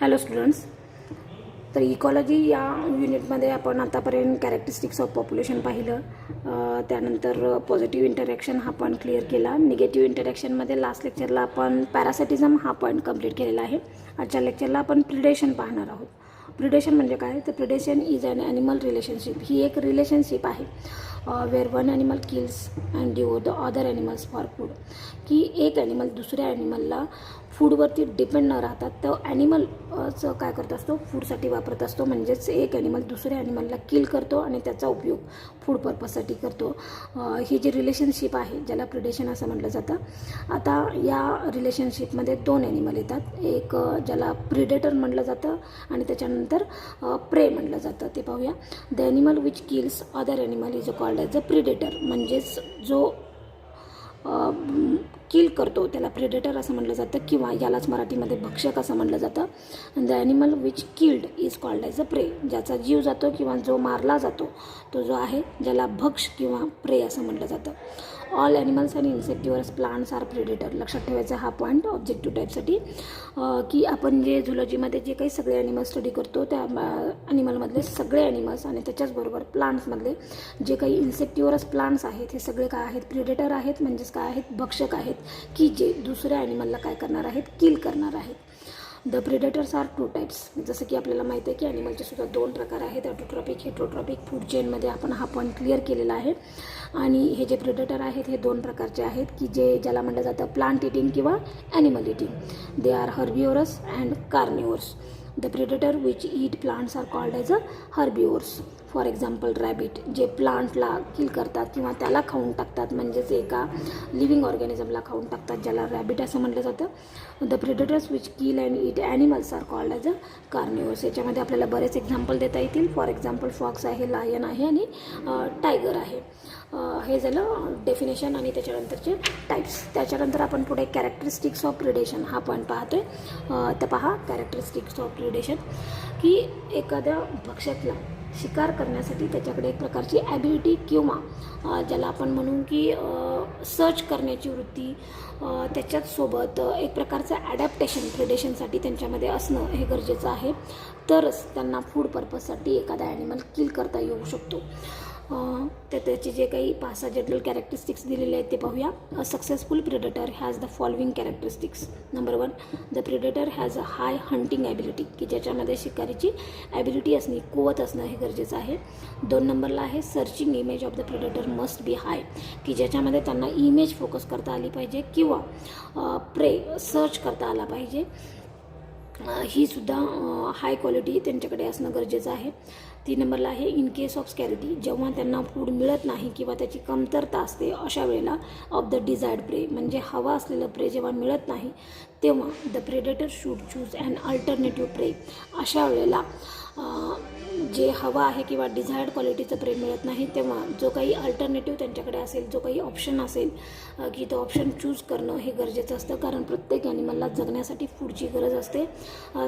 Hello students, तर ecology या युनिटमध्ये आपण आतापर्यंत कॅरेक्टरिस्टिक्स ऑफ पॉप्युलेशन पाहिलं. त्यानंतर पॉझिटिव्ह इंटरॅक्शन हा पॉईंट क्लिअर केला. निगेटिव्ह इंटरॅक्शनमध्ये लास्ट लेक्चरला आपण पॅरासिटिझम हा पॉईंट कंप्लीट केलेला आहे. आजच्या लेक्चरला आपण प्रिडेशन पाहणार आहोत. प्रिडेशन म्हणजे काय? तर predation is an animal relationship. ही एक रिलेशनशिप आहे where one animal kills and devour the other animals for food. की एक ॲनिमल दुसऱ्या ॲनिमलला फूडवरती डिपेंड न राहता तो ॲनिमलचं काय करत असतो, फूडसाठी वापरत असतो. म्हणजेच एक ॲनिमल दुसऱ्या ॲनिमलला किल करतो आणि त्याचा उपयोग फूड पर्पजसाठी करतो. ही जी रिलेशनशिप आहे ज्याला प्रिडेशन असं म्हटलं जातं. आता या रिलेशनशिपमध्ये दोन ॲनिमल येतात. एक ज्याला प्रिडेटर म्हटलं जातं आणि त्याच्यानंतर प्रे म्हटलं जातं. ते पाहूया. The animal which kills other animal is called as a predator. म्हणजेच जो किल करतो त्याला प्रेडेटर असं म्हटलं जातं, किंवा यालाच मराठीमध्ये भक्षक असं म्हटलं जातं. The animal which killed is called as a प्रे. ज्याचा जीव जातो किंवा जो मारला जातो तो जो आहे ज्याला भक्ष किंवा प्रे असं म्हटलं जातं. ऑल ॲनिमल्स आणि इन्सेक्टिव्हरस प्लांट्स आर प्रेडेटर. लक्षात ठेवायचा हा पॉईंट ऑब्जेक्टिव्ह टाईपसाठी, की आपण जे झुलॉजीमध्ये जे काही सगळे ॲनिमल स्टडी करतो त्या ॲनिमलमधले सगळे ॲनिमल्स आणि त्याच्याचबरोबर प्लांट्समधले जे काही इन्सेक्टिव्हरस प्लांट्स आहेत हे सगळे काय आहेत? प्रिडेटर आहेत. म्हणजेच काय आहेत? भक्षक आहेत, की जे दुसऱ्या ॲनिमलला काय करणार आहेत? किल करणार आहेत. The predators are two types. जसं की आपल्याला माहिती आहे की ॲनिमलचे सुद्धा दोन प्रकार आहेत, ऑटोट्रॉपिक, हेट्रोट्रॉपिक. फूड चेनमध्ये आपण हा पॉईंट क्लिअर केलेला आहे. आणि हे जे प्रिडेटर आहेत हे दोन प्रकारचे आहेत, की ज्याला म्हटलं जातं प्लांट इटिंग किंवा animal eating. They are herbivores and carnivores. The predator which eat plants are called as a herbivores. For example rabbit, जे प्लांटला किल करतात किंवा त्याला खाऊन टाकतात, म्हणजेच एका लिव्हिंग ऑर्गॅनिझमला खाऊन टाकतात, ज्याला रॅबिट असं म्हटलं जातं. The predators which kill and eat animals are called as a carnivores. याच्यामध्ये आपल्याला बरेच एक्झाम्पल देता येतील. फॉर एक्झाम्पल फॉक्स आहे, लायन आहे आणि टायगर आहे. हे झालं डेफिनेशन आणि त्याच्यानंतरचे टाईप्स. त्याच्यानंतर आपण पुढे कॅरेक्टरिस्टिक्स ऑफ प्रिडेशन हा पॉईंट पाहतोय. तर पहा कॅरेक्टरिस्टिक्स ऑफ प्रिडेशन, की एखाद्या भक्षकला शिकार करण्यासाठी त्याच्याकडे एक प्रकारची ॲबिलिटी किंवा ज्याला आपण म्हणू की सर्च करण्याची वृत्ती, त्याच्याचसोबत एक प्रकारचं ॲडॅप्टेशन प्रिडेशनसाठी त्यांच्यामध्ये असणं हे गरजेचं आहे. तरच त्यांना फूड पर्पजसाठी एखादा ॲनिमल किल करता येऊ शकतो. तर त्याचे जे काही 5-6 जनरल कॅरेक्टरिस्टिक्स दिलेले आहेत ते पाहूया. A successful predator has the following characteristics. Number 1, the predator has a high hunting ability, की ज्याच्यामध्ये शिकारीची ॲबिलिटी असणे, कुवत असणं हे गरजेचं आहे. 2 नंबरला आहे searching image of the predator must be high, की ज्याच्यामध्ये त्यांना इमेज फोकस करता आली पाहिजे किंवा प्रे सर्च करता आला पाहिजे. ही सुद्धा हाय क्वालिटी त्यांच्याकडे असणं गरजेचं आहे. 3 नंबरला आहे इन केस ऑफ स्कॅरिटी, जेव्हा त्यांना फूड मिळत नाही किंवा त्याची कमतरता असते अशा वेळेला ऑफ द डिझायर्ड प्रे, म्हणजे हवा असलेलं प्रे जेव्हा मिळत नाही तेव्हा the predator should choose and alternative प्रे. अशा वेळेला जे हवा आहे किंवा डिझायर्ड क्वालिटीचं प्रे मिळत नाही तेव्हा जो काही अल्टरनेटिव्ह त्यांच्याकडे असेल, जो काही ऑप्शन असेल, की तो ऑप्शन चूज करणं हे गरजेचं असतं. कारण प्रत्येक ॲनिमलला जगण्यासाठी फूडची गरज असते.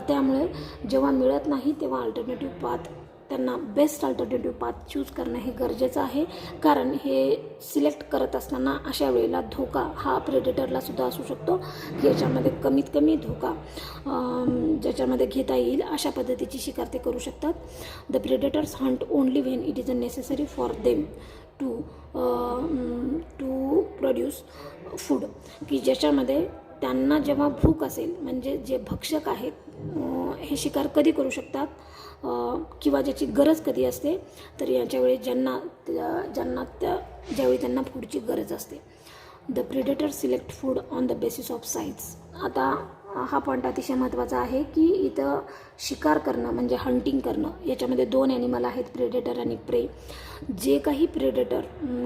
त्यामुळे जेव्हा मिळत नाही तेव्हा अल्टरनेटिव्ह पाथ, त्यांना बेस्ट अल्टरनेटिव्ह पाथ चूज करणं हे गरजेचं आहे. कारण हे सिलेक्ट करत असताना अशा वेळेला धोका हा प्रेडेटरला सुद्धा असू शकतो, की याच्यामध्ये कमीत कमी धोका ज्याच्यामध्ये घेता येईल अशा पद्धतीची शिकार ते करू शकतात. The predators hunt only when it is a necessary for them to produce food, की ज्याच्यामध्ये त्यांना जेव्हा भूक असेल, म्हणजे जे भक्षक आहेत हे शिकार कधी करू शकतात किंवा ज्याची गरज कधी असते, तर याच्यावेळी ज्यावेळी त्यांना फूडची गरज असते. The predator select food on the basis of size. आता हा पॉईंट अतिशय महत्त्वाचा आहे, की इथं शिकार करणं म्हणजे हंटिंग करणं, याच्यामध्ये 2 ॲनिमल आहेत, प्रेडेटर आणि प्रे. जे काही प्रेडेटर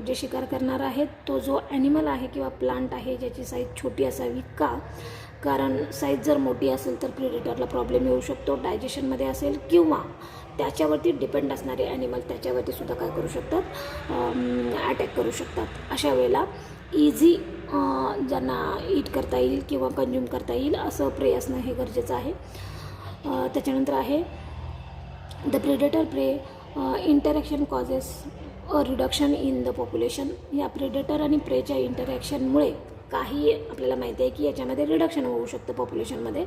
जे शिकार करणार आहेत तो जो ॲनिमल आहे किंवा प्लांट आहे ज्याची साईज छोटी असावी. कारण साईज जर मोठी असेल तर प्रेडेटरला प्रॉब्लेम येऊ शकतो, डायजेशनमध्ये असेल, किंवा त्याच्यावरती डिपेंड असणारे ॲनिमल त्याच्यावरती सुद्धा काय करू शकतात? अटॅक करू शकतात. अशा वेळेला इझी ज्यांना ईट करता येईल किंवा कंझ्युम करता येईल असं प्रे असणं हे गरजेचं आहे. त्याच्यानंतर आहे द प्रेडेटर प्रे interaction causes a reduction in the population. या प्रेडेटर आणि प्रेच्या इंटरॅक्शनमुळे काही आपल्याला माहिती आहे की याच्यामध्ये रिडक्शन होऊ शकतं पॉप्युलेशनमध्ये.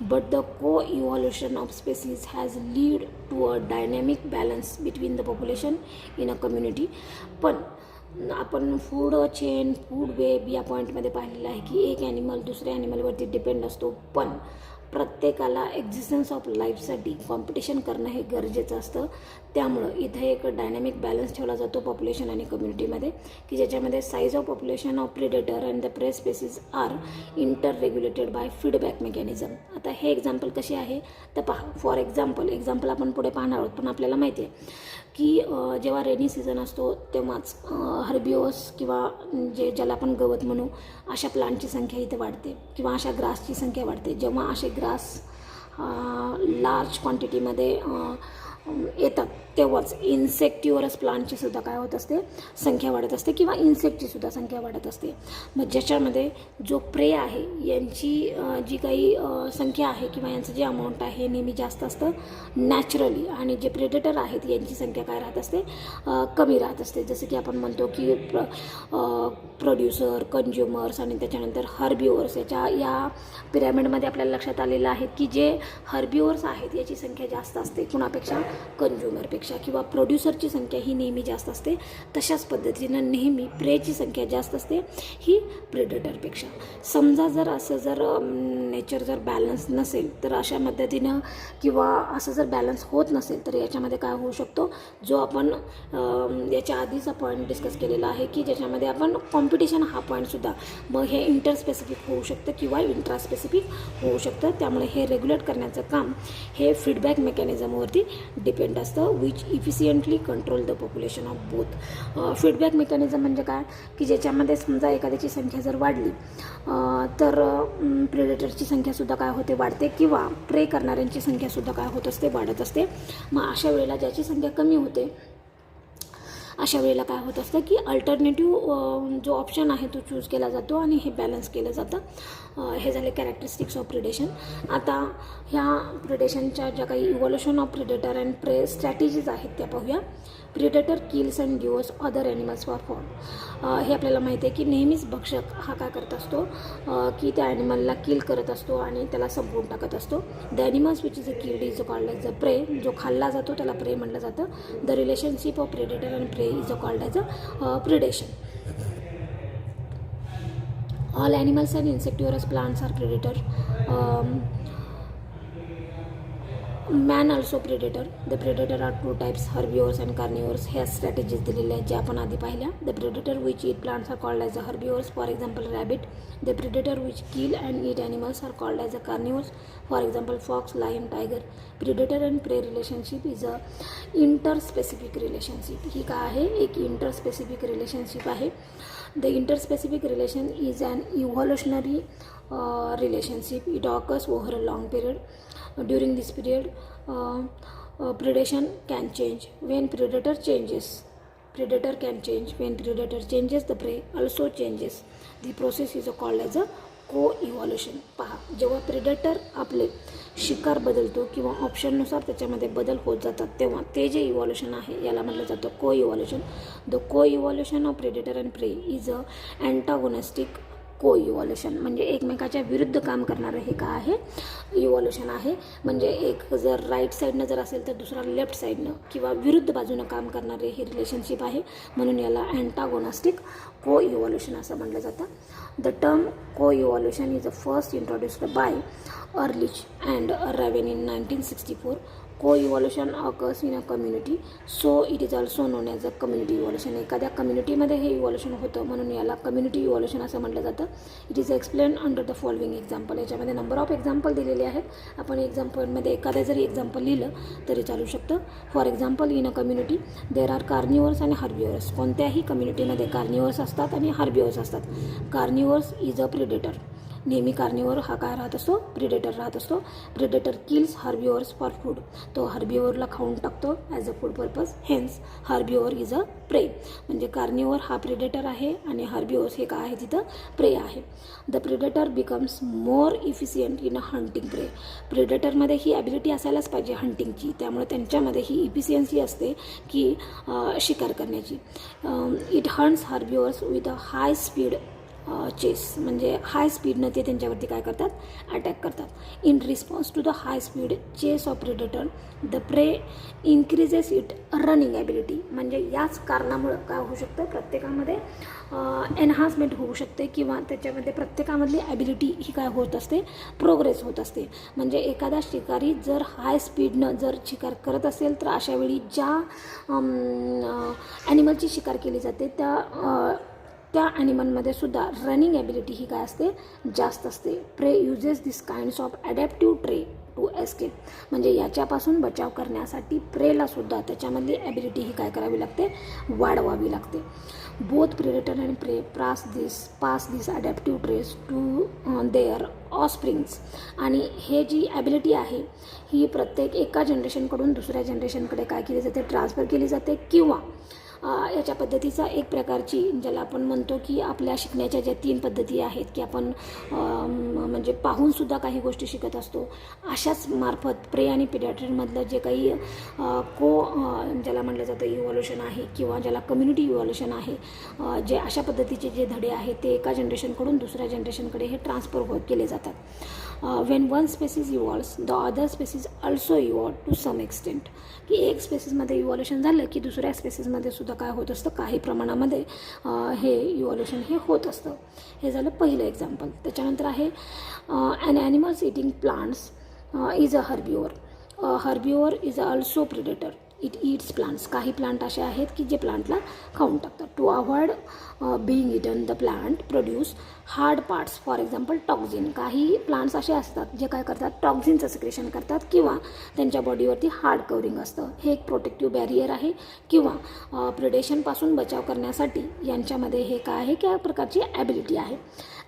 But the coevolution of species has lead to a dynamic balance between the population in a community. पण आपण फूड चेन, फूड वेब या पॉईंटमध्ये पाहिलेलं आहे की एक ॲनिमल दुसऱ्या ॲनिमलवरती डिपेंड असतो, पण प्रत्येकाला एक्झिस्टन्स ऑफ लाईफसाठी कॉम्पिटिशन करणं हे गरजेचं असतं. त्यामुळं इथे एक डायनॅमिक बॅलन्स ठेवला जातो पॉप्युलेशन आणि कम्युनिटीमध्ये, की ज्याच्यामध्ये size of population of predator and the prey species are inter regulated by feedback mechanism. आता हे एक्झाम्पल कसे आहे तर पहा. फॉर एक्झाम्पल आपण पुढे पाहणार आहोत, पण आपल्याला माहिती आहे की जेव्हा रेनी सीझन असतो तेव्हाच हर्बिओस किंवा ज्याला आपण गवत म्हणू अशा प्लांटची संख्या इथे वाढते किंवा अशा ग्रासची संख्या वाढते. जेव्हा असे ग्रास लार्ज क्वांटिटीमध्ये येतात तेव्हाच इन्सेक्टिव्हरस प्लांटची सुद्धा काय होत असते, संख्या वाढत असते किंवा इन्सेक्टची सुद्धा संख्या वाढत असते. मग ज्याच्यामध्ये जो प्रे आहे यांची जी काही संख्या आहे किंवा यांचं जे अमाऊंट आहे हे नेहमी जास्त असतं नॅचरली, आणि जे प्रेडेटर आहेत यांची संख्या काय राहत असते, कमी राहत असते. जसं की आपण म्हणतो की प्रोड्युसर, कंज्युमर्स आणि त्याच्यानंतर हर्बिओर्स. या पिरॅमिडमध्ये आपल्याला लक्षात आलेलं आहे की जे हर्बिओर्स आहेत याची संख्या जास्त असते कुणापेक्षा, कंज्युमरपेक्षा, किंवा प्रोड्युसरची संख्या ही नेहमी जास्त असते. तशाच पद्धतीनं नेहमी प्रेची संख्या जास्त असते ही प्रेडेटरपेक्षा. समजा जर नेचर जर बॅलन्स नसेल तर अशा पद्धतीनं किंवा असं जर बॅलन्स होत नसेल तर याच्यामध्ये काय होऊ शकतो, जो आपण याच्या आधीचा पॉईंट डिस्कस केलेला आहे की ज्याच्यामध्ये आपण कॉम्पिटिशन हा पॉईंटसुद्धा, मग हे इंटरस्पेसिफिक होऊ शकतं किंवा इंट्रास्पेसिफिक होऊ शकतं. त्यामुळे हे रेग्युलेट करण्याचं काम हे फीडबॅक मेकॅनिझमवरती डिपेंड असतं, which efficiently control the population of both. Feedback mechanism म्हणजे काय की ज्याच्यामध्ये समजा एखाद्याची संख्या जर वाढली तर प्रेडेटरची संख्यासुद्धा काय होते, वाढते, किंवा प्रे करणाऱ्यांची संख्यासुद्धा काय होत असते, वाढत असते. मग अशा वेळेला ज्याची संख्या कमी होते अशा वेळेला काय होत असतं की अल्टरनेटिव्ह जो ऑप्शन आहे तो चूज केला जातो आणि हे बॅलन्स केलं जातं. हे झाले कॅरेक्टरिस्टिक्स ऑफ प्रिडेशन. आता ह्या प्रिडेशनच्या ज्या काही इव्हॉल्युशन ऑफ प्रिडेटर अँड प्रे स्ट्रॅटेजीज आहेत त्या पाहूया. Predator kills and gives other animals for form. हे आपल्याला माहिती आहे की नेहमीच भक्षक हा काय करत असतो की त्या ॲनिमलला किल करत असतो आणि त्याला संपवून टाकत असतो. The animals which is a killed is called as a prey. जो खाल्ला जातो त्याला प्रे म्हटलं जातं. The relationship of predator and prey is called as a predation. All animals and insectivorous plants are predator. Man also predator. The predator are two types, herbivores and carnivores. ह्या strategies दिलेल्या आहेत ज्या आपण आधी पाहिल्या. The predator which eat plants are called as a herbivores. For example, rabbit. The predator which kill and eat animals are called as a carnivores. For example, fox, lion, tiger. Predator and prey relationship is a interspecific relationship. ही काय आहे, एक interspecific relationship आहे. The interspecific relation is an evolutionary relationship. It occurs over a long period. During this period, predation can change. When predator changes, predator can change. When predator changes, the prey also changes. The process is called as a को-इव्हॉल्युशन. पहा, जेव्हा predator आपले शिकार बदलतो किंवा ऑप्शननुसार त्याच्यामध्ये बदल होत जातात तेव्हा ते जे इव्हॉल्युशन आहे याला म्हटलं जातं को-इव्हॉल्युशन. The को-इव्हॉल्युशन of predator and prey is a अँटागोनिस्टिक को-इव्हॉल्युशन. म्हणजे एकमेकाच्या विरुद्ध काम करणारं हे काय आहे, इव्हॉल्युशन आहे. म्हणजे एक जर राईट साईडनं जर असेल तर दुसरा लेफ्ट साईडनं किंवा विरुद्ध बाजूनं काम करणारे हे रिलेशनशिप आहे, म्हणून याला अँटागोनिस्टिक को-इव्हॉल्युशन असं म्हटलं जातं. The term co-evolution is first introduced by Ehrlich and Raven in 1964. Co-evolution occurs in a community, so it is also known as a community evolution. एखाद्या कम्युनिटीमध्ये हे इव्हॉल्युशन होतं म्हणून याला कम्युनिटी इव्हॉल्युशन असं म्हटलं जातं. It is explain under the following example. याच्यामध्ये number of example दिलेले आहेत. आपण एक्झाम्पलमध्ये एखाद्या जरी एक्झाम्पल लिहिलं तरी चालू शकतं. For example, in a community there are carnivores आणि हार्बिवर्स. कोणत्याही कम्युनिटीमध्ये कार्निवर्स असतात आणि हार्बिवर्स असतात. Carnivores is a predator. नेहमी कार्निवर हा काय राहत असतो, प्रिडेटर राहत असतो. Predator kills herbivores for food. तो हार्बिवरला खाऊन टाकतो as a food purpose. Hence herbivore is a prey. म्हणजे कार्निवर हा प्रिडेटर आहे आणि हार्बिवर्स हे काय आहे, तिथं प्रे आहे. The predator becomes more efficient in a hunting प्रे. प्रिडेटरमध्ये ही ॲबिलिटी असायलाच पाहिजे हंटिंगची, त्यामुळे त्यांच्यामध्ये ही इफिशियन्सी असते की शिकार करण्याची. It hunts herbivores with a high speed chase म्हणजे हाय स्पीडनं ते त्यांच्यावरती काय करतात, अटॅक करतात. In response to the high speed chase of predator the prey increases it running ability. म्हणजे याच कारणामुळं काय होऊ शकतं, प्रत्येकामध्ये एन्हान्समेंट होऊ शकते किंवा त्याच्यामध्ये प्रत्येकामधली ॲबिलिटी ही काय होत असते, प्रोग्रेस होत असते. म्हणजे एखादा शिकारी जर हाय स्पीडनं जर शिकार करत असेल तर अशावेळी ज्या ॲनिमलची शिकार केली जाते त्या ॲनिमलमध्ये सुद्धा रनिंग ॲबिलिटी ही काय असते, जास्त असते. Prey uses this kinds of adaptive trait to escape. म्हणजे याच्यापासून बचाव करण्यासाठी प्रेलासुद्धा त्याच्यामधली ॲबिलिटी ही काय करावी लागते, वाढवावी लागते. Both predator and prey pass this adaptive traits to their offsprings. आणि हे जी ॲबिलिटी आहे ही प्रत्येक एका जनरेशनकडून दुसऱ्या जनरेशनकडे काय केली जाते, ट्रान्सफर केली जाते. किंवा याच्या पद्धतीचा एक प्रकारची ज्याला आपण म्हणतो की आपल्या शिकण्याच्या ज्या 3 पद्धती आहेत की आपण म्हणजे पाहूनसुद्धा काही गोष्टी शिकत असतो, अशाच मार्फत प्रे आणि प्रेडेटरमधलं जे काही ज्याला म्हटलं जातं इव्हॉल्युशन आहे किंवा ज्याला कम्युनिटी इव्हॉल्युशन आहे, जे अशा पद्धतीचे जे धडे आहेत ते एका जनरेशनकडून दुसऱ्या जनरेशनकडे हे ट्रान्सफर केले जातात. When one species evolves the other species also evolve to some extent. की एक स्पेसिसमध्ये इव्हॉल्युशन झालं की दुसऱ्या स्पेसिसमध्ये सुद्धा काय होत असतं, काही प्रमाणामध्ये हे इव्हॉल्युशन हे होत असतं. हे झालं पहिलं एक्झाम्पल. त्याच्यानंतर आहे an animals eating plants is a herbivore. Herbivore is also predator. It eats plants. काही प्लांट असे आहेत की जे प्लांटला खाऊन टाकतात. To avoid being eaten the plant produce hard parts, for example toxin. काही प्लांट्स असे असतात जे काय करतात, टॉक्झिनचं सिक्रेशन करतात किंवा त्यांच्या बॉडीवरती हार्ड कवरिंग असतं. हे एक प्रोटेक्टिव्ह बॅरियर आहे किंवा प्रिडेशनपासून बचाव करण्यासाठी यांच्यामध्ये हे काय आहे की या प्रकारची ॲबिलिटी आहे.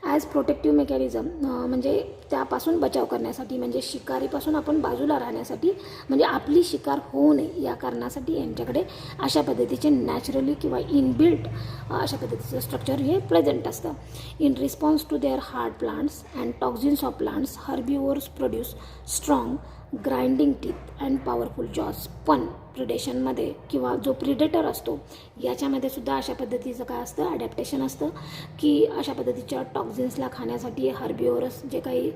ॲज प्रोटेक्टिव्ह मेकॅनिझम म्हणजे त्यापासून बचाव करण्यासाठी, म्हणजे शिकारीपासून आपण बाजूला राहण्यासाठी, म्हणजे आपली शिकार होऊ नये या कारणासाठी यांच्याकडे अशा पद्धतीचे नॅचरली किंवा इनबिल्ट अशा पद्धतीचं स्ट्रक्चर हे प्रेझेंट असतं. In response to their hard plants and toxins of plants herbivores produce strong grinding teeth and powerful jaws. पण प्रिडेशनमध्ये किंवा जो प्रिडेटर असतो याच्यामध्ये सुद्धा अशा पद्धतीचं काय असतं, ॲडॅप्टेशन असतं की अशा पद्धतीच्या टॉक्झिन्सला खाण्यासाठी हर्बिओरस जे काही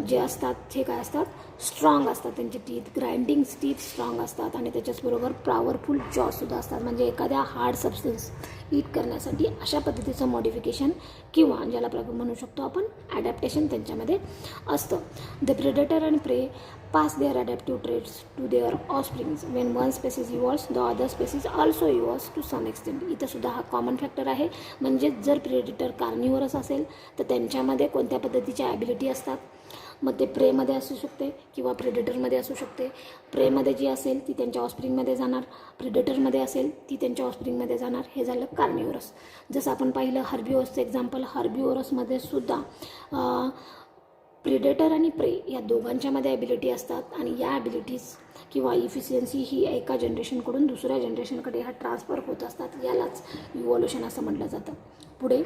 जे असतात हे काय असतात, स्ट्रॉंग असतात. त्यांचे टीथ ग्राइंडिंग टीथ स्ट्रॉंग असतात आणि त्याच्याचबरोबर पॉवरफुल जॉसुद्धा असतात. म्हणजे एखाद्या हार्ड सबस्टन्स ईट करण्यासाठी अशा पद्धतीचं मॉडिफिकेशन किंवा ज्याला म्हणू शकतो आपण ॲडॅप्टेशन त्यांच्यामध्ये असतं. द प्रेडेटर अँड प्रे pass their adaptive traits to their offsprings. When one species evolves, the other species also evolves to some extent. इथं सुद्धा हा कॉमन फॅक्टर आहे. म्हणजे जर प्रेडिटर कार्निवरस असेल तर त्यांच्यामध्ये कोणत्या पद्धतीच्या ॲबिलिटी असतात, मग ते प्रेमध्ये असू शकते किंवा प्रेडेटरमध्ये असू शकते. प्रेमध्ये जी असेल ती त्यांच्या ऑफस्प्रिंगमध्ये जाणार, प्रेडेटरमध्ये असेल ती त्यांच्या ऑफस्प्रिंगमध्ये जाणार. हे झालं कार्निवरस. जसं आपण पाहिलं हर्बिओरसचं एक्झाम्पल, हर्बिओरसमध्ये सुद्धा प्रिडेटर आणि प्रे या दोघांच्यामध्ये ॲबिलिटी असतात आणि या ॲबिलिटीज किंवा इफिशियन्सी ही एका जनरेशनकडून दुसऱ्या जनरेशनकडे ह्या ट्रान्सफर होत असतात. यालाच इव्हॉल्युशन असं म्हटलं जातं. पुढे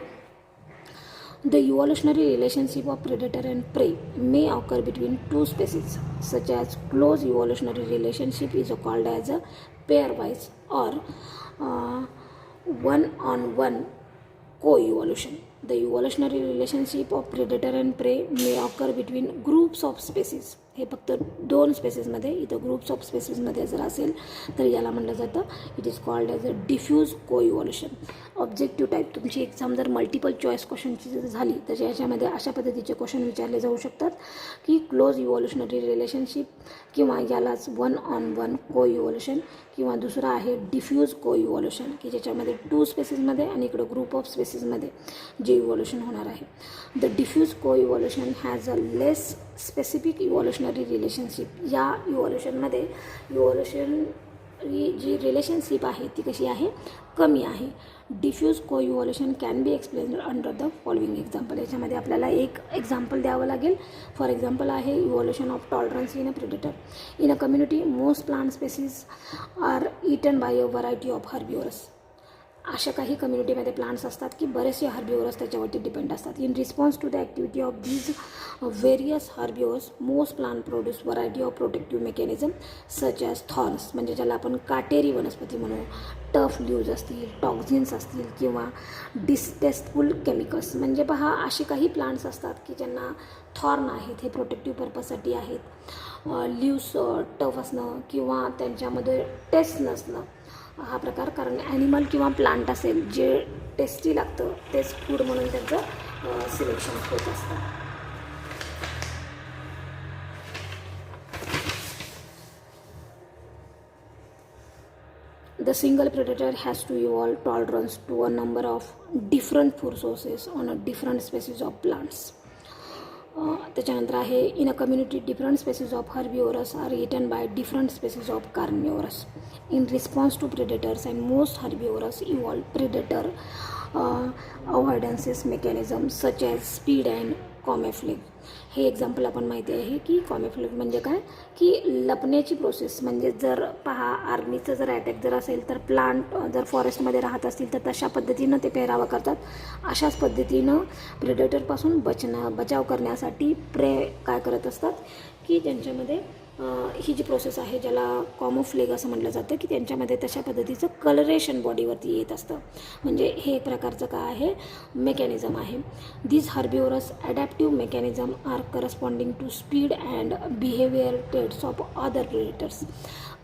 the evolutionary relationship of predator and prey may occur between 2 species such as close evolutionary relationship is called as a pairwise or one-on-one co-evolution. The evolutionary relationship of predator and prey may occur between groups of species. हे फक्त 2 स्पेसिसमध्ये, इथं groups of स्पेसिसमध्ये जर असेल तर याला म्हटलं जातं it is called as a diffuse को इव्हॉल्युशन. ऑब्जेक्टिव्ह टाईप तुमची एक्झाम जर मल्टिपल चॉईस क्वेश्चनची जर झाली तर याच्यामध्ये अशा पद्धतीचे क्वेश्चन विचारले जाऊ शकतात की क्लोज इव्हॉल्युशनरी रिलेशनशिप किंवा यालाच one-on-one को इव्हॉल्युशन किंवा दुसरा आहे डिफ्यूज को इव्हॉल्युशन की ज्याच्यामध्ये 2 स्पेसिसमध्ये आणि इकडं ग्रुप ऑफ स्पेसिसमध्ये जे इव्हॉल्युशन होणार आहे. द डिफ्यूज को evolution has a less specific evolutionary relationship. या इव्हॉल्युशनमध्ये इव्हॉल्युशन जी रिलेशनशिप आहे ती कशी आहे, कमी आहे. डिफ्यूज को evolution can be explain under the following example. याच्यामध्ये आपल्याला एक एक्झाम्पल द्यावं लागेल. फॉर एक्झाम्पल आहे evolution of tolerance in a predator. In a community most plant species are eaten by a variety of herbivores. अशा काही कम्युनिटीमध्ये plants असतात की बरेचसे हर्बिओरस त्याच्यावरती डिपेंड असतात. In response to the activity of these various herbivores most plant produce variety of protective mechanism such as thorns, म्हणजे ज्याला आपण काटेरी वनस्पती म्हणू, टफ ल्यूज असतील, टॉक्झिन्स असतील किंवा डिस्टेस्टफुल केमिकल्स. म्हणजे पहा असे काही प्लांट्स असतात की ज्यांना थॉर्न आहेत, हे प्रोटेक्टिव्ह पर्पजसाठी आहेत. ल्यूज टफ असणं किंवा त्यांच्यामध्ये टेस्ट नसणं हा प्रकार, कारण ॲनिमल किंवा प्लांट असेल जे टेस्टी लागतं तेच फूड म्हणून त्यांचं सिलेक्शन होत असतं. The single predator has to evolve tolerance to a number of different food sources on a different species of plants. त्याच्यानंतर आहे in a community different species of herbivores are eaten by different species of carnivores. In response to predators and most herbivores evolve predator avoidances mechanism such as speed and camouflage. हे example आपण माहिती आहे की कॉमेफ्लेग म्हणजे काय की लपण्याची process. म्हणजे जर पहा आर्मीचं जर अटॅक जर असेल तर प्लांट जर फॉरेस्टमध्ये राहत असतील तर तशा पद्धतीनं ते पेहरावा करतात. अशाच पद्धतीनं प्रेडेटरपासून बचाव करण्यासाठी प्रे काय करत असतात की त्यांच्यामध्ये ही जी प्रोसेस आहे ज्याला कॉमोफ्लेग असं म्हटलं जातं की त्यांच्यामध्ये तशा पद्धतीचं कलरेशन बॉडीवरती येत असतं. म्हणजे हे एक प्रकारचं काय आहे मेकॅनिझम आहे. These herbivores adaptive mechanism are corresponding to speed and behaviour traits of other predators.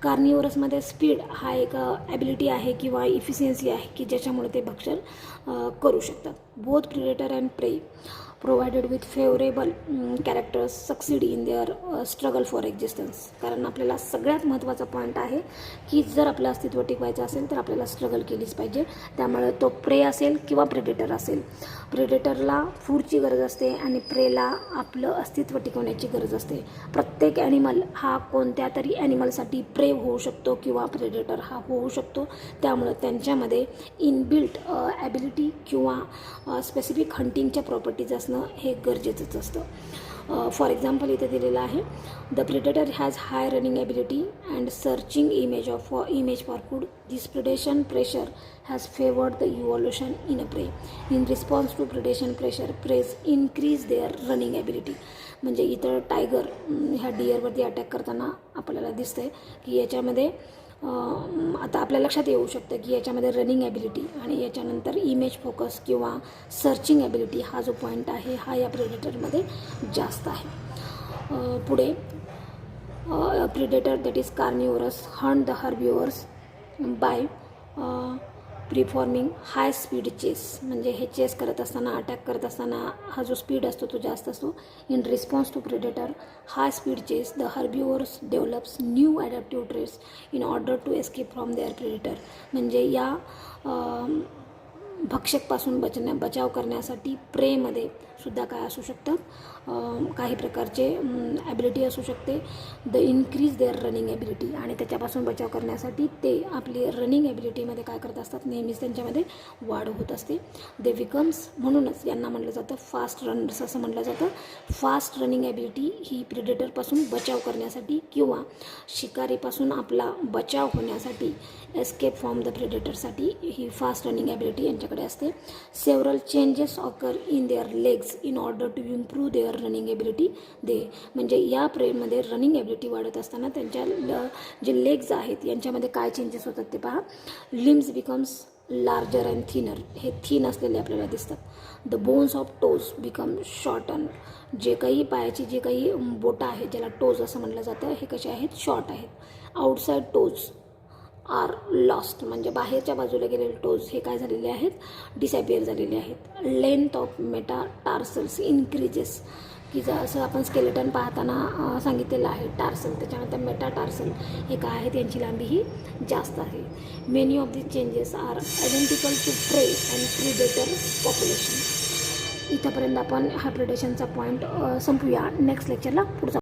कार्निओरसमध्ये स्पीड हा एक ॲबिलिटी आहे किंवा इफिशियन्सी आहे की ज्याच्यामुळे ते भक्षण करू शकतात. बोथ प्रेडेटर अँड प्रे provided with favourable characters succeed in their struggle for existence. कारण आपल्याला सगळ्यात महत्त्वाचा पॉईंट आहे की जर आपलं अस्तित्व टिकवायचं असेल तर आपल्याला स्ट्रगल केलीच पाहिजे. त्यामुळे तो प्रे असेल किंवा प्रेडेटर असेल, प्रेडेटरला फूडची गरज असते आणि प्रेला आपलं अस्तित्व टिकवण्याची गरज असते. प्रत्येक ॲनिमल हा कोणत्या तरी ॲनिमलसाठी प्रे होऊ शकतो किंवा प्रेडेटर हा होऊ शकतो. त्यामुळं त्यांच्यामध्ये इनबिल्ट ॲबिलिटी किंवा स्पेसिफिक हंटिंगच्या प्रॉपर्टीज असणं हे गरजेचंच असतं. फॉर एक्झाम्पल इथे दिलेलं आहे the predator has high running ability and searching image for food. This predation pressure has favoured the evolution in a prey. In response to predation pressure preys increase their running ability. म्हणजे इथं tiger ह्या डिअरवरती attack करताना आपल्याला दिसतंय की याच्यामध्ये आता आपल्या लक्षात येऊ शकतं की याच्यामध्ये रनिंग ॲबिलिटी आणि याच्यानंतर इमेज फोकस किंवा सर्चिंग ॲबिलिटी हा जो पॉईंट आहे हा या प्रेडेटरमध्ये जास्त आहे. पुढे predator that is carnivores hunt the herbivores by performing high speed chase. म्हणजे हे चेस करत असताना अटॅक करत असताना हा जो स्पीड असतो तो जास्त असतो. In response to predator high speed chase the herbivores develops new adaptive traits in order to escape from their predator. म्हणजे या भक्षकपासून बचाव करण्यासाठी प्रेमध्ये सुद्धा काय असू शकतात काही प्रकारचे ॲबिलिटी असू शकते. The increase their running ability आणि त्याच्यापासून बचाव करण्यासाठी ते आपली रनिंग ॲबिलिटीमध्ये काय करत असतात नेहमीच त्यांच्यामध्ये वाढ होत असते. दे बिकम्स म्हणूनच यांना म्हटलं जातं फास्ट रनर्स असं म्हटलं जातं. फास्ट रनिंग ॲबिलिटी ही प्रेडेटरपासून बचाव करण्यासाठी किंवा शिकारीपासून आपला बचाव होण्यासाठी एस्केप फ्रॉम द प्रेडेटरसाठी ही फास्ट रनिंग ॲबिलिटी यांच्याकडे असते. Several changes occur in their legs in order to improve their running ability. म्हणजे या प्रेमध्ये रनिंग ॲबिलिटी वाढत असताना त्यांच्या जे लेग्स आहेत यांच्यामध्ये काय चेंजेस होतात ते पहा. Limbs becomes larger and thinner. हे थिन असलेले आपल्याला दिसतात. The bones of toes become shorten. जे काही पायाची जे काही बोटं आहेत ज्याला टोज असं म्हटलं जातं हे कसे आहेत शॉर्ट आहेत. Outside toes are lost. म्हणजे बाहेरच्या बाजूला गेलेले टोज हे काय झालेले आहेत डिसअपिअर झालेले आहेत. Length of metatarsals increases. की जसं आपण स्केलेटन पाहताना सांगितलेलं आहे टार्सल, त्याच्यानंतर मेटाटार्सल हे काय आहे त्यांची लांबी ही जास्त आहे. Many of this changes are identical to prey and predator population. इथंपर्यंत आपण हा प्रिडेशनचा पॉईंट संपूया. नेक्स्ट लेक्चरला पुढचा